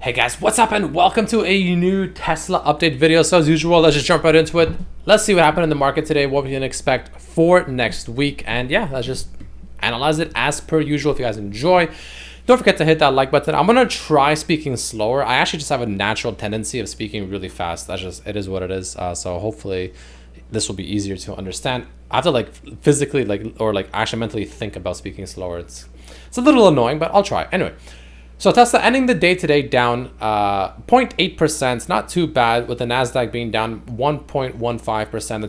Hey guys, what's up and welcome to a new Tesla update video. So as usual, let's just jump right into it. Let's see what happened in the market today, what we can expect for next week. And yeah, let's just analyze it as per usual. If you guys enjoy, don't forget to hit that like button. I'm going to try speaking slower. I actually just have a natural tendency of speaking really fast. It is what it is. So hopefully this will be easier to understand. I have to physically actually mentally think about speaking slower. It's a little annoying, but I'll try. Anyway. So Tesla ending the day today down 0.8%, not too bad, with the Nasdaq being down 1.15%. The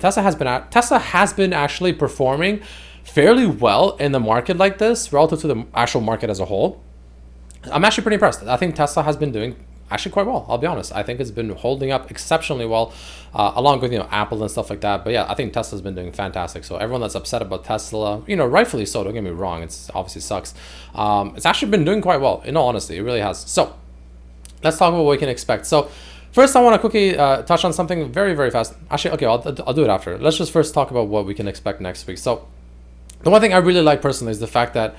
Tesla has been actually performing fairly well in the market like this relative to the actual market as a whole. I'm actually pretty impressed. I think Tesla has been doing actually quite well. I'll be honest. I think it's been holding up exceptionally well, along with Apple and stuff like that. But yeah, I think Tesla's been doing fantastic. So everyone that's upset about Tesla, rightfully so. Don't get me wrong. It's obviously sucks. It's actually been doing quite well. In all honesty, it really has. So let's talk about what we can expect. So first, I want to quickly touch on something very, very fast. Actually, okay, I'll do it after. Let's just first talk about what we can expect next week. So the one thing I really like personally is the fact that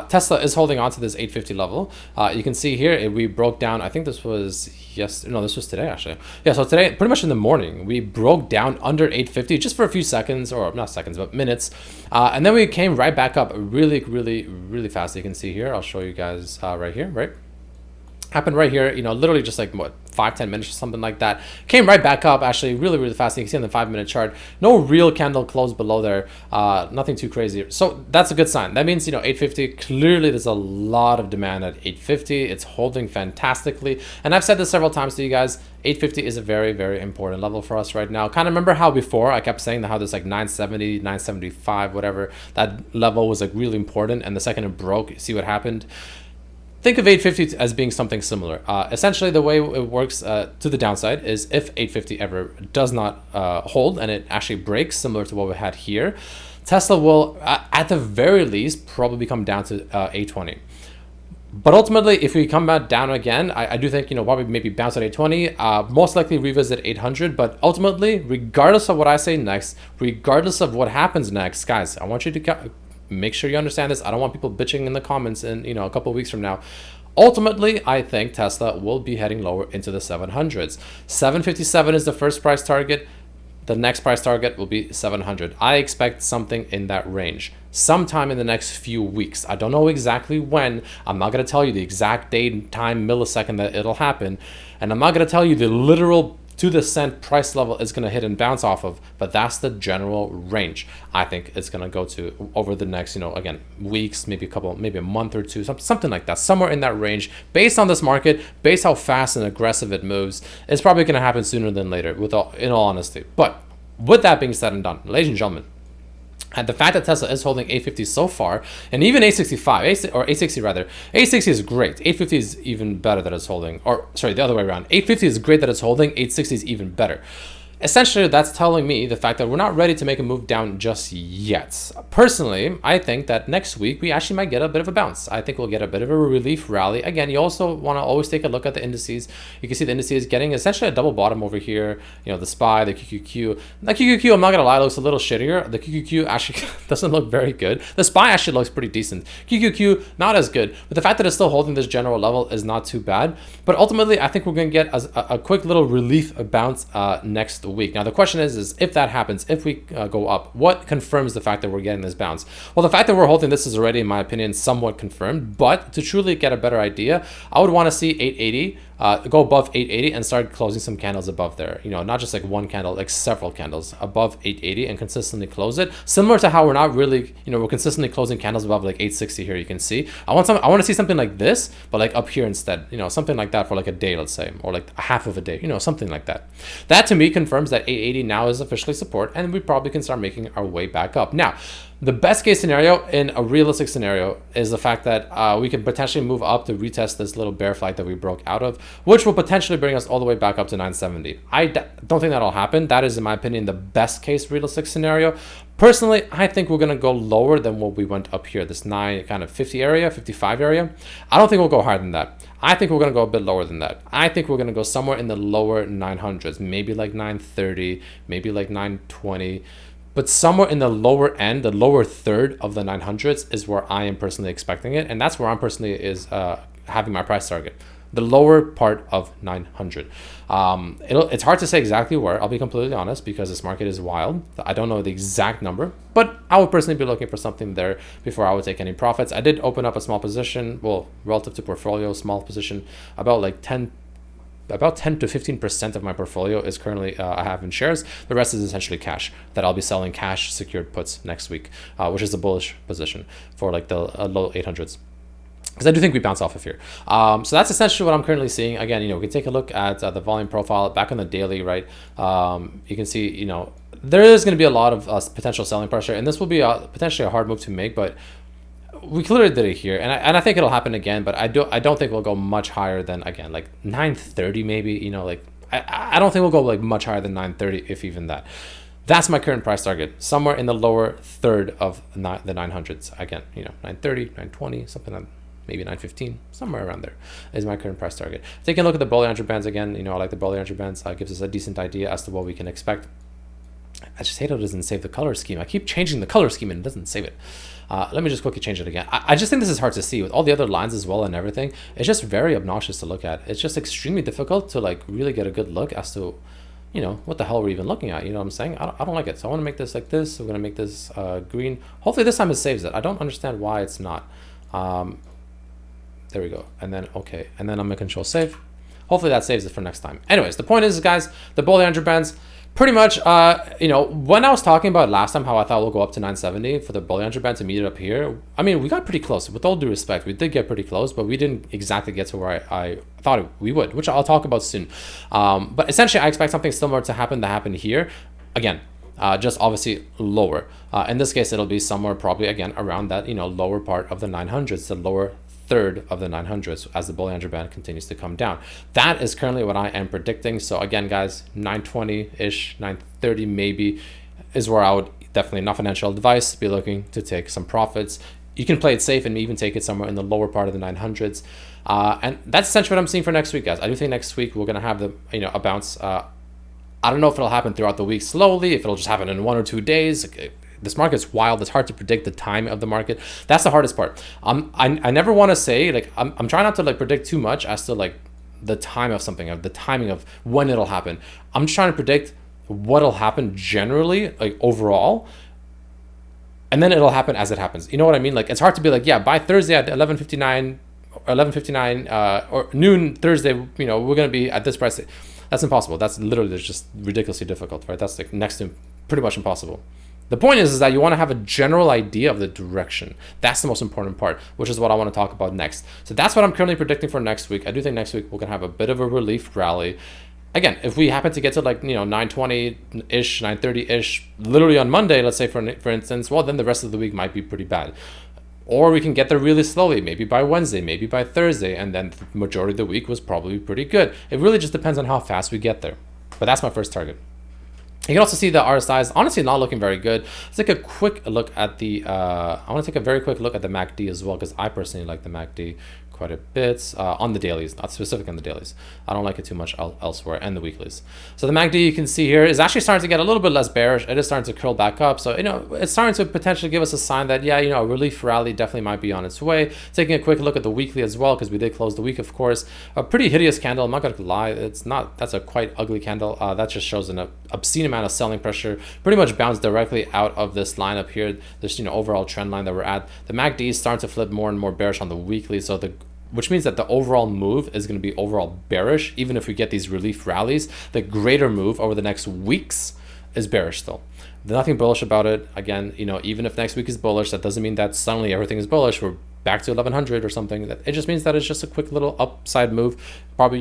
Tesla is holding on to this 850 level. You can see here, we broke down, I think this was this was today actually. Yeah, so today, pretty much in the morning, we broke down under 850 just for a few seconds, or not seconds, but minutes. And then we came right back up really, really, really fast. You can see here, I'll show you guys right here, right? Happened right here, literally just like what, 5-10 minutes or something like that. Came right back up actually really, really fast. You can see on the 5-minute chart, no real candle close below there, nothing too crazy. So that's a good sign. That means 850, clearly there's a lot of demand at 850. It's holding fantastically, and I've said this several times to you guys. 850 is a very, very important level for us right now. Kind of remember how before I kept saying how there's like 970, 975, whatever, that level was like really important, and the second it broke, see what happened. Think of 850 as being something similar. Essentially, the way it works to the downside is if 850 ever does not hold and it actually breaks, similar to what we had here, Tesla will, at the very least, probably come down to 820. But ultimately, if we come back down again, I do think, probably maybe bounce at 820, most likely revisit 800. But ultimately, regardless of what I say next, regardless of what happens next, guys, I want you to make sure you understand this. I don't want people bitching in the comments in a couple of weeks from now. Ultimately, I think Tesla will be heading lower into the 700s. 757 is the first price target. The next price target will be 700. I expect something in that range sometime in the next few weeks. I don't know exactly when. I'm not going to tell you the exact date, time, millisecond that it'll happen. And I'm not going to tell you the literal to the cent price level is going to hit and bounce off of, but that's the general range I think it's going to go to over the next, again, weeks, maybe a month or two, something like that, somewhere in that range. Based on this market, based how fast and aggressive it moves, it's probably going to happen sooner than later, in all honesty. But with that being said and done, ladies and gentlemen, and the fact that Tesla is holding 850 so far, and even 865, or 860 rather, 860 is great. 850 is even better that it's holding, or sorry, the other way around. 850 is great that it's holding, 860 is even better. Essentially, that's telling me the fact that we're not ready to make a move down just yet. Personally, I think that next week we actually might get a bit of a bounce. I think we'll get a bit of a relief rally. Again, you also want to always take a look at the indices. You can see the indices getting essentially a double bottom over here. The SPY, the QQQ. The QQQ, I'm not going to lie, looks a little shittier. The QQQ actually doesn't look very good. The SPY actually looks pretty decent. QQQ, not as good. But the fact that it's still holding this general level is not too bad. But ultimately, I think we're going to get a quick little relief bounce next week. Now the question is if that happens, if we go up, what confirms the fact that we're getting this bounce? Well, the fact that we're holding this is already, in my opinion, somewhat confirmed. But to truly get a better idea, I would want to see 880 go above 880 and start closing some candles above there. Not just like one candle, like several candles above 880 and consistently close it. Similar to how we're not really, we're consistently closing candles above like 860 here. You can see. I want to see something like this, but like up here instead. Something like that for like a day, let's say, or like half of a day. Something like that. That to me confirms that 880 now is officially support, and we probably can start making our way back up. Now, the best case scenario in a realistic scenario is the fact that we can potentially move up to retest this little bear flag that we broke out of, which will potentially bring us all the way back up to 970. I don't think that'll happen. That is, in my opinion, the best case realistic scenario. Personally, I think we're going to go lower than what we went up here, this 950 area, 55 area. I don't think we'll go higher than that. I think we're going to go a bit lower than that. I think we're going to go somewhere in the lower 900s, maybe like 930, maybe like 920. But somewhere in the lower end, the lower third of the 900s is where I am personally expecting it. And that's where I'm personally having my price target. the lower part of 900. It's hard to say exactly where, I'll be completely honest, because this market is wild. I don't know the exact number, but I would personally be looking for something there before I would take any profits. I did open up a small position, well, relative to portfolio, small position, about 10 to 15% of my portfolio is currently I have in shares. The rest is essentially cash that I'll be selling cash secured puts next week, which is a bullish position for like the low 800s. Because I do think we bounce off of here. So that's essentially what I'm currently seeing. Again, we can take a look at the volume profile back on the daily, right? You can see, there is going to be a lot of potential selling pressure, and this will be potentially a hard move to make, but we clearly did it here, and I think it'll happen again, but I don't think we'll go much higher than, again, like 930 maybe. I don't think we'll go like much higher than 930, if even that. That's my current price target, somewhere in the lower third of the 900s. Again, 930, 920, something like that. Maybe 915, somewhere around there is my current price target. Taking a look at the Bollinger Bands again, I like the Bollinger Bands. Gives us a decent idea as to what we can expect. I just hate how it doesn't save the color scheme. I keep changing the color scheme and it doesn't save it. Let me just quickly change it again. I just think this is hard to see with all the other lines as well and everything. It's just very obnoxious to look at. It's just extremely difficult to like really get a good look as to, what the hell we're even looking at. You know what I'm saying? I don't like it. So I want to make this like this. We're going to make this green. Hopefully this time it saves it. I don't understand why it's not. There we go. And then, okay. And then I'm going to control save. Hopefully that saves it for next time. Anyways, the point is, guys, the Bollinger Bands, pretty much, when I was talking about last time how I thought we'll go up to 970 for the Bollinger Band to meet it up here, I mean, we got pretty close. With all due respect, we did get pretty close, but we didn't exactly get to where I thought we would, which I'll talk about soon. But essentially, I expect something similar to happen here. Again, just obviously lower. In this case, it'll be somewhere probably, again, around that, lower part of the 900s, the lower third of the 900s as the Bollinger Band continues to come down. That is currently what I am predicting. So again, guys, 920-ish, 930 maybe is where I would definitely, not financial advice, be looking to take some profits. You can play it safe and even take it somewhere in the lower part of the 900s. And that's essentially what I'm seeing for next week, guys. I do think next week we're going to have a bounce. I don't know if it'll happen throughout the week slowly, if it'll just happen in 1 or 2 days. This market's wild. It's hard to predict the time of the market. That's the hardest part. I never want to say, like, I'm trying not to like predict too much as to like the time of something, of the timing of when it'll happen. I'm just trying to predict what'll happen generally, like overall, and then it'll happen as it happens. You know what I mean? Like, it's hard to be like, yeah, by Thursday at 11:59 or noon Thursday, we're gonna be at this price. That's impossible. That's literally just ridiculously difficult, right? That's like next to pretty much impossible. The point is that you want to have a general idea of the direction. That's the most important part, which is what I want to talk about next. So that's what I'm currently predicting for next week. I do think next week we're going to have a bit of a relief rally. Again, if we happen to get to like, 920-ish, 930-ish, literally on Monday, let's say for instance, well, then the rest of the week might be pretty bad. Or we can get there really slowly, maybe by Wednesday, maybe by Thursday, and then the majority of the week was probably pretty good. It really just depends on how fast we get there. But that's my first target. You can also see the RSI is honestly not looking very good. Let's take a quick look at the, I want to take a very quick look at the MACD as well, because I personally like the MACD quite a bit on the dailies, not specific on the dailies. I don't like it too much elsewhere, and the weeklies. So the MACD you can see here is actually starting to get a little bit less bearish. It is starting to curl back up. So, it's starting to potentially give us a sign that, yeah, a relief rally definitely might be on its way. Taking a quick look at the weekly as well, because we did close the week, of course. A pretty hideous candle. I'm not going to lie. That's a quite ugly candle. That just shows an obscene amount of selling pressure. Pretty much bounced directly out of this line up here. This, overall trend line that we're at. The MACD is starting to flip more and more bearish on the weekly. So which means that the overall move is going to be overall bearish. Even if we get these relief rallies, the greater move over the next weeks is bearish still. There's nothing bullish about it. Again, even if next week is bullish, that doesn't mean that suddenly everything is bullish. We're back to 1100 or something. It just means that it's just a quick little upside move. Probably,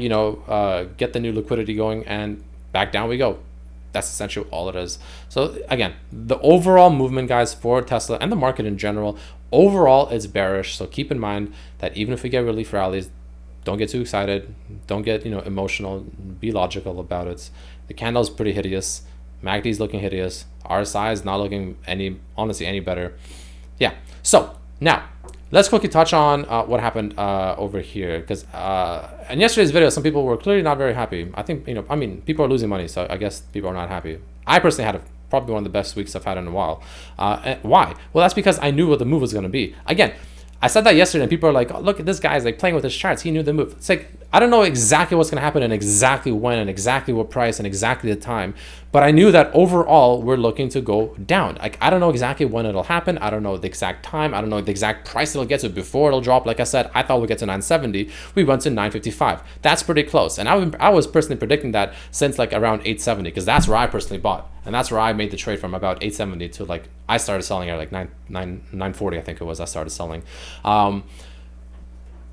get the new liquidity going and back down we go. That's essentially all it is. So again, the overall movement, guys, for Tesla and the market in general, overall it's bearish. So keep in mind that even if we get relief rallies, don't get too excited. Don't get emotional. Be logical about it. The candle is pretty hideous. MACD is looking hideous. RSI is not looking honestly any better. Yeah. So now let's quickly touch on what happened over here, because in yesterday's video, some people were clearly not very happy. I think, people are losing money, so I guess people are not happy. I personally had probably one of the best weeks I've had in a while. Why? Well, that's because I knew what the move was going to be. Again, I said that yesterday, and people are like, oh, look at this guy's like playing with his charts. He knew the move. It's like, I don't know exactly what's going to happen and exactly when and exactly what price and exactly the time, but I knew that overall we're looking to go down. Like, I don't know exactly when it'll happen. I don't know the exact time. I don't know the exact price it'll get to before it'll drop. Like I said, I thought we'd get to 970. We went to 955. That's pretty close. And I was personally predicting that since like around 870, because that's where I personally bought. And that's where I made the trade from, about 870 to like, I started selling at like 940, I think it was, I started selling.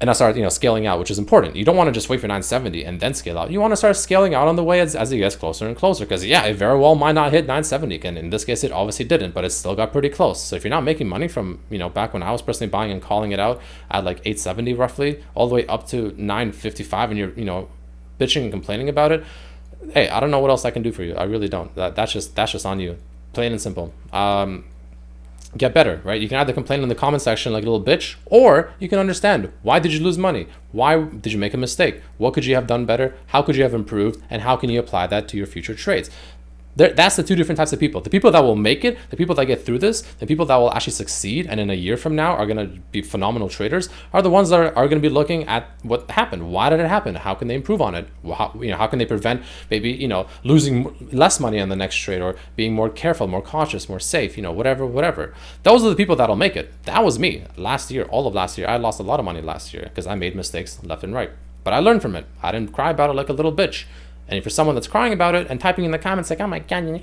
And I started, scaling out, which is important. You don't want to just wait for 970 and then scale out. You want to start scaling out on the way as it gets closer and closer. Because yeah, it very well might not hit 970. And in this case, it obviously didn't, but it still got pretty close. So if you're not making money from, back when I was personally buying and calling it out at like 870 roughly, all the way up to 955, and you're, bitching and complaining about it, hey, I don't know what else I can do for you. I really don't. That's just on you, plain and simple. Get better, right? You can either complain in the comment section like a little bitch, or you can understand, why did you lose money? Why did you make a mistake? What could you have done better? How could you have improved? And how can you apply that to your future trades? That's the two different types of people. The people that will make it, the people that get through this, the people that will actually succeed and in a year from now are going to be phenomenal traders, are the ones that are going to be looking at what happened. Why did it happen? How can they improve on it? How can they prevent maybe, losing less money on the next trade, or being more careful, more cautious, more safe, whatever. Those are the people that'll make it. That was me last year, all of last year. I lost a lot of money last year because I made mistakes left and right, but I learned from it. I didn't cry about it like a little bitch. And if you're someone that's crying about it and typing in the comments like, oh my God, you're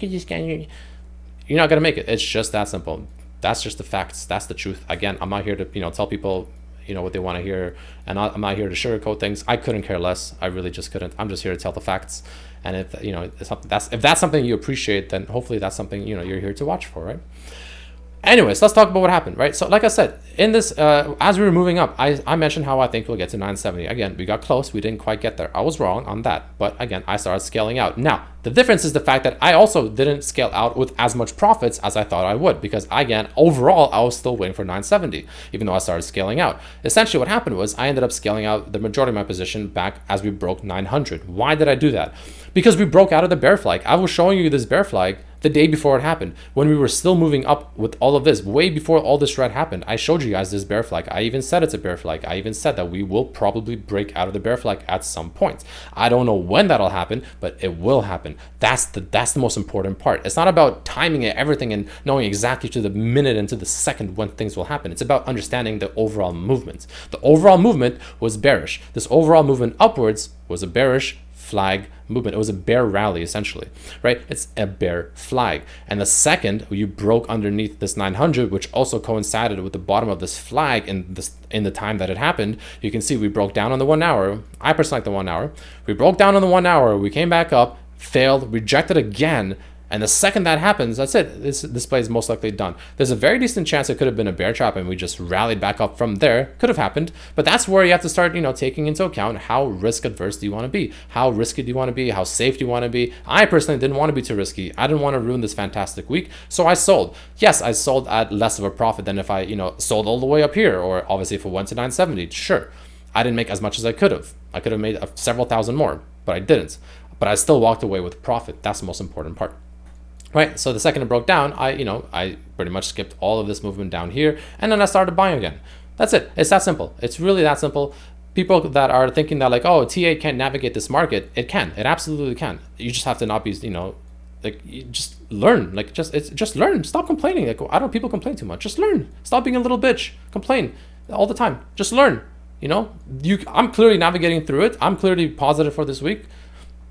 not going to make it. It's just that simple. That's just the facts. That's the truth. Again, I'm not here to, tell people, what they want to hear. And I'm not here to sugarcoat things. I couldn't care less. I really just couldn't. I'm just here to tell the facts. And if, if that's something you appreciate, then hopefully that's something, you're here to watch for, right? Anyways, let's talk about what happened, right? So like I said, in this, as we were moving up, I mentioned how I think we'll get to 970. Again, we got close. We didn't quite get there. I was wrong on that. But again, I started scaling out. Now, the difference is the fact that I also didn't scale out with as much profits as I thought I would. Because again, overall, I was still waiting for 970, even though I started scaling out. Essentially, what happened was I ended up scaling out the majority of my position back as we broke 900. Why did I do that? Because we broke out of the bear flag. I was showing you this bear flag the day before it happened, when we were still moving up with all of this, way before all this red happened. I showed you guys this bear flag. I even said it's a bear flag. I even said that we will probably break out of the bear flag at some point. I don't know when that'll happen, but it will happen. That's the most important part. It's not about timing it, everything, and knowing exactly to the minute and to the second when things will happen. It's about understanding the overall movement. The overall movement was bearish. This overall movement upwards was a bearish flag movement. It was a bear rally, essentially, right? It's a bear flag. And the second you broke underneath this 900, which also coincided with the bottom of this flag in the time that it happened, you can see we broke down on the 1 hour. I personally like the 1 hour. We broke down on the 1 hour. We came back up, failed, rejected again. And the second that happens, that's it. This play is most likely done. There's a very decent chance it could have been a bear trap and we just rallied back up from there. Could have happened. But that's where you have to start, taking into account how risk adverse do you want to be? How risky do you want to be? How safe do you want to be? I personally didn't want to be too risky. I didn't want to ruin this fantastic week. So I sold. Yes, I sold at less of a profit than if I, sold all the way up here. Or obviously if it went to 970, sure. I didn't make as much as I could have. I could have made several thousand more, but I didn't. But I still walked away with profit. That's the most important part. Right, so the second it broke down, I pretty much skipped all of this movement down here, and then I started buying again. That's it. It's that simple. It's really that simple. People that are thinking that like, oh, TA can't navigate this market, it can. It absolutely can. You just have to not be, you just learn. Just learn. Stop complaining. Like, I don't. People complain too much. Just learn. Stop being a little bitch. Complain all the time. Just learn. I'm clearly navigating through it. I'm clearly positive for this week.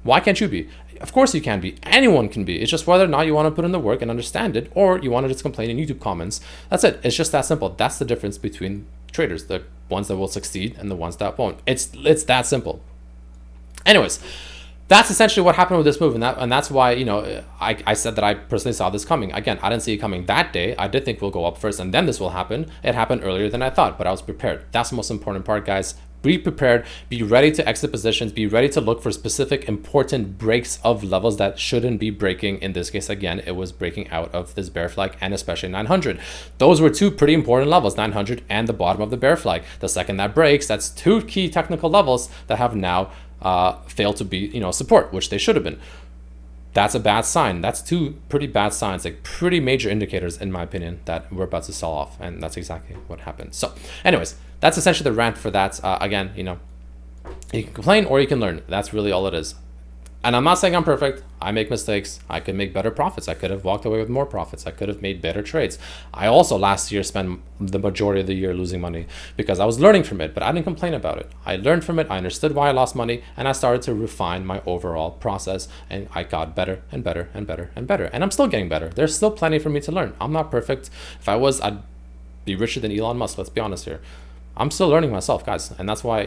Why can't you be? Of course you can be. Anyone can be. It's just whether or not you want to put in the work and understand it, or you want to just complain in YouTube comments. That's it. It's just that simple. That's the difference between traders, the ones that will succeed and the ones that won't. It's that simple. Anyways, that's essentially what happened with this move, and that's why I said that I personally saw this coming. Again, I didn't see it coming that day. I did think we'll go up first and then this will happen. It happened earlier than I thought, but I was prepared. That's the most important part, guys. Be prepared, be ready to exit positions, be ready to look for specific important breaks of levels that shouldn't be breaking. In this case, again, it was breaking out of this bear flag and especially 900. Those were two pretty important levels, 900 and the bottom of the bear flag. The second that breaks, that's two key technical levels that have now failed to be, support, which they should have been. That's a bad sign. That's two pretty bad signs, like pretty major indicators, in my opinion, that we're about to sell off. And that's exactly what happened. So anyways, that's essentially the rant for that. Again, You can complain or you can learn. That's really all it is. And I'm not saying I'm perfect. I make mistakes. I could make better profits. I could have walked away with more profits. I could have made better trades. I also last year spent the majority of the year losing money because I was learning from it, but I didn't complain about it. I learned from it. I understood why I lost money, and I started to refine my overall process, and I got better and better and better and better. And I'm still getting better. There's still plenty for me to learn. I'm not perfect. If I was, I'd be richer than Elon Musk. Let's be honest here. I'm still learning myself, guys. And that's why,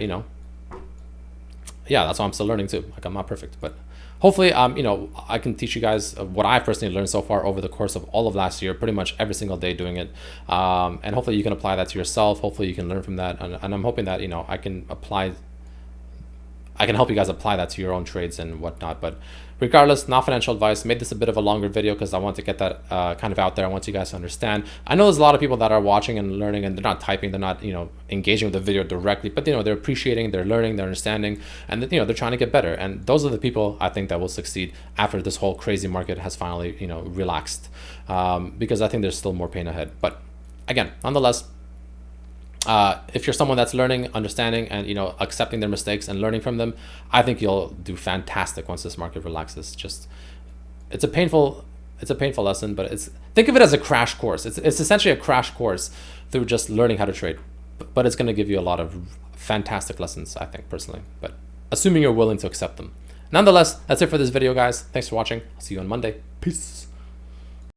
yeah, that's why I'm still learning too. Like, I'm not perfect, but hopefully, I can teach you guys what I personally learned so far over the course of all of last year, pretty much every single day doing it. And hopefully you can apply that to yourself. Hopefully you can learn from that. And I'm hoping that, I can help you guys apply that to your own trades and whatnot. But regardless, not financial advice. Made this a bit of a longer video because I want to get that kind of out there. I want you guys to understand. I know there's a lot of people that are watching and learning, and they're not typing, they're not, engaging with the video directly, but they're appreciating, they're learning, they're understanding, and they're trying to get better. And those are the people I think that will succeed after this whole crazy market has finally, relaxed. Because I think there's still more pain ahead. But again, nonetheless, if you're someone that's learning, understanding, and accepting their mistakes and learning from them, I think you'll do fantastic once this market relaxes. It's a painful lesson, but think of it as a crash course. It's essentially a crash course through just learning how to trade, but it's going to give you a lot of fantastic lessons, I think, personally, but assuming you're willing to accept them. Nonetheless, that's it for this video, guys. Thanks for watching. I'll see you on Monday. Peace.